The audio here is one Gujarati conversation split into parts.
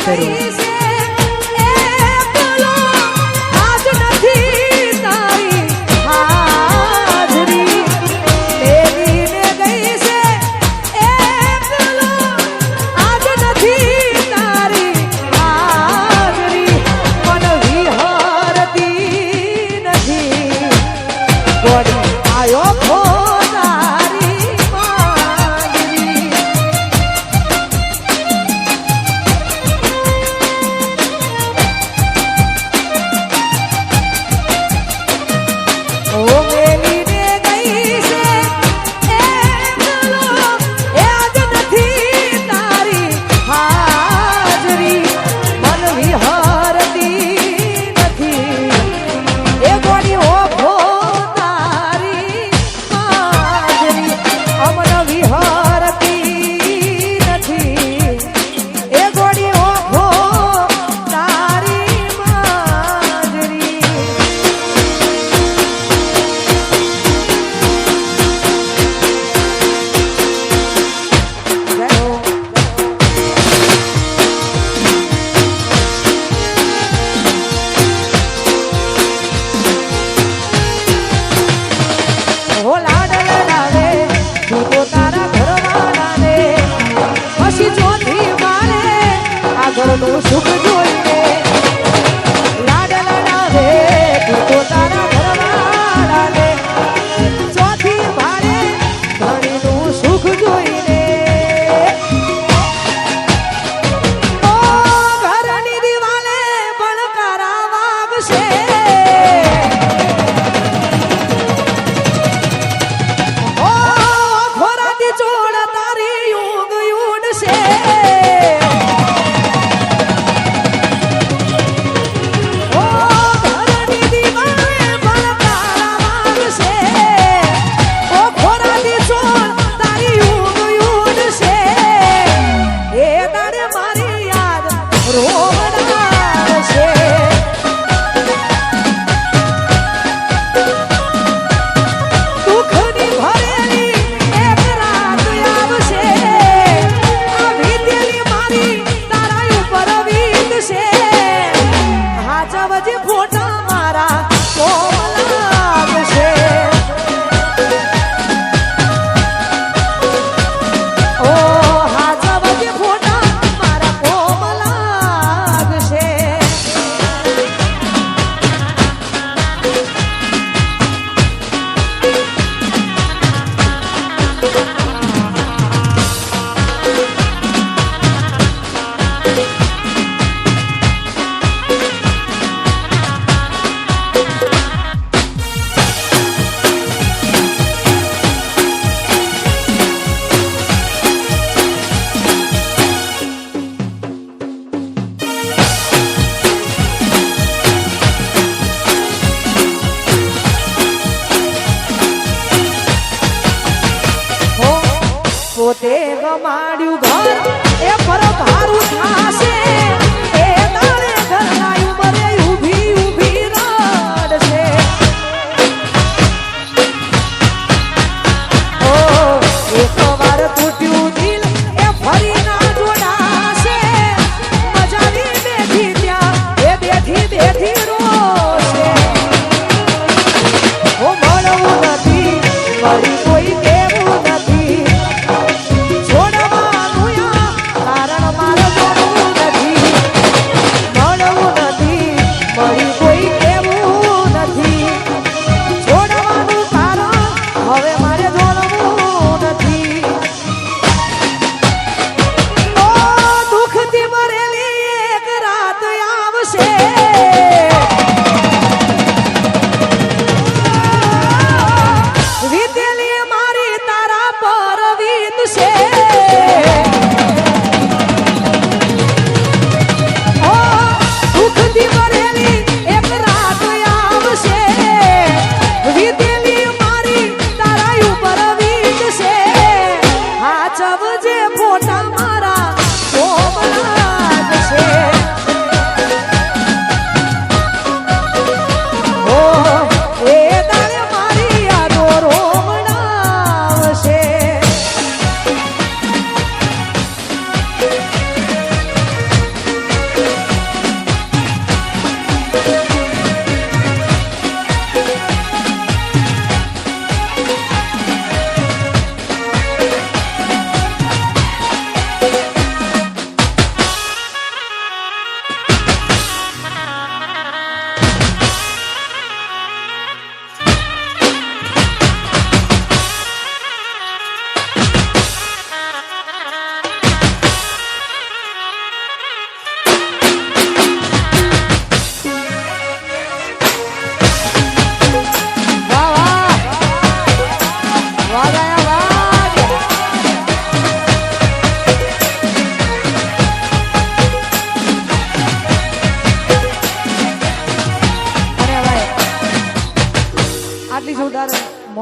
શરૂ. ઘરનું સુખ જોઈને લાડ લડાવે તું તો તારા ઘરવાળાને ચોથી ભારે ધણીનું સુખ જોઈને ઓ ઘરની દિવાલે બળકારા વાગશે ઓ ખોરાતી ચોળ તારી યુગ યુડશે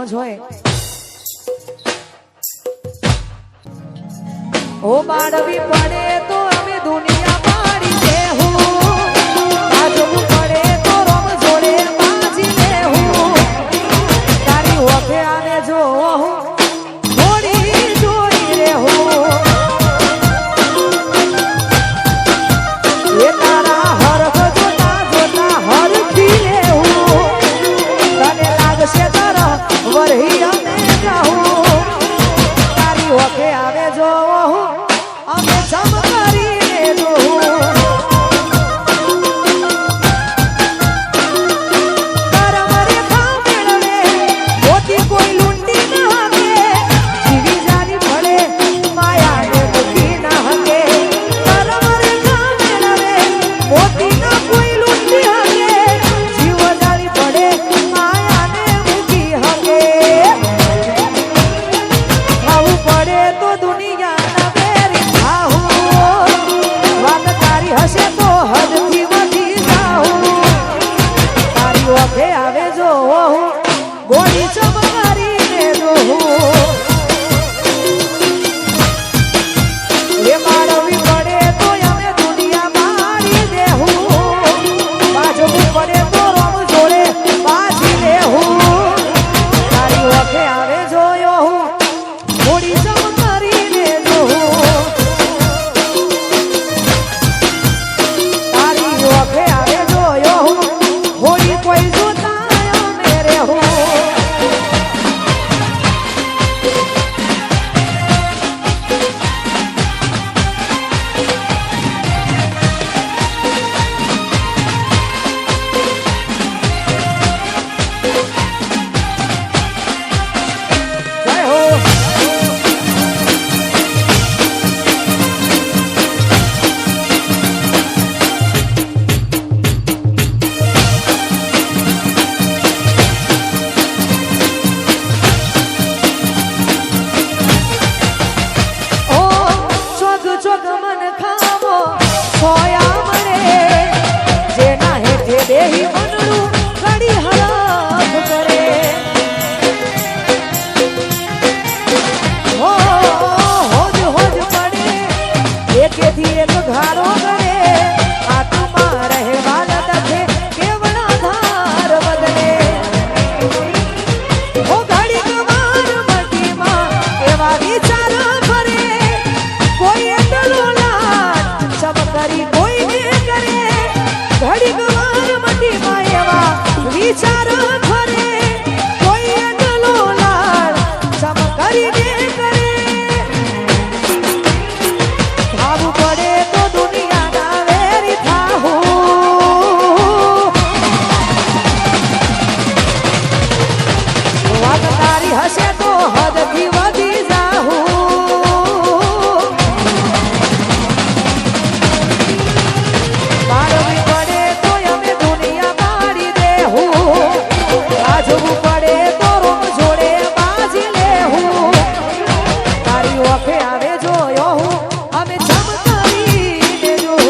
મોજ હોય ઓ બાળવી પડે તો અમે દુનિયા પાડી દેહું આજવું પડે તો રમ જોડે બાજી લેહું તારી ઓખે આને જો થોડી જોઈ રહેવું એ તારા હરખ જોતા જોતા હરખી લેવું તને લાગશે તરફ વરહી અમે જાઉં તારી ઓખે આવે જો અમે જમ કરીને જોઉં કરમ રેખા મેળવે મોતી કોઈ લૂંટી ન હકે જીવી જારી ભળે માયાને મૂકી ન હકે કરમ રેખા મેળવે મોતી ન કોઈ લૂંટી હકે જીવ જારી ભળે માયાને મૂકી હકે ખાવું પડે તો દુનિયાના બેરી થાવું વાત તારી હશે તો હદથી વધી જાઉં તારી ઓખે આવે જો ગોળી ચમકારીને જોઉં એ માળવી પડે તો અમે દુનિયા મારી દેહું બાજવું પડે તો રમ જોડે બાજી લેહું તારી ઓખે આવે જોયો હું ગોળી ચમકારીને જોઉં તારી ઓખે આવે જોયો હું હોળી કોઈ જોતા અમે રહેવું જય હો ઓ ચોગ ચોગ મન ખાવો સોયા મળે જેના હેઠે દેહી મનડું ઘડી હરખ કરે હો હોજ હોજ પડે એકેથી એક ઘારો કરે આત્મા રહેવા લખે કેવડા ધાર બદલે ઓ ઘડીક વાર મટીમાં એવા વિચાર ફરે કોઈ એટલો લાડ ચમકરી કોઈને કરે ઘડીક વાર મટીમાં એવા વિચાર ફરે કોઈ એટલો લાડ ચમકરીને કરે ખાવું પડે તો દુનિયાના વેરી થાવું વાત તારી હશે તો હદથી વધી જાઉં બાળવી પડે તો અમે દુનિયા પાડી દેહું આજવું પડે તો રૂમ જોડે બાજી લેહું તારી ઓખે આવે જોયો હું અમે ચમકારીને જોઉં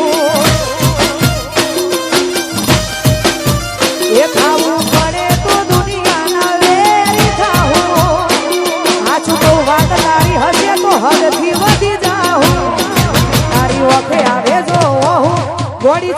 એ ખાવું પડે તો દુનિયાના વેરી થાવું આછું તો વાત તારી હશે તો હદથી વધી જાઉં તારી ઓખે આવે જો હું ગોળી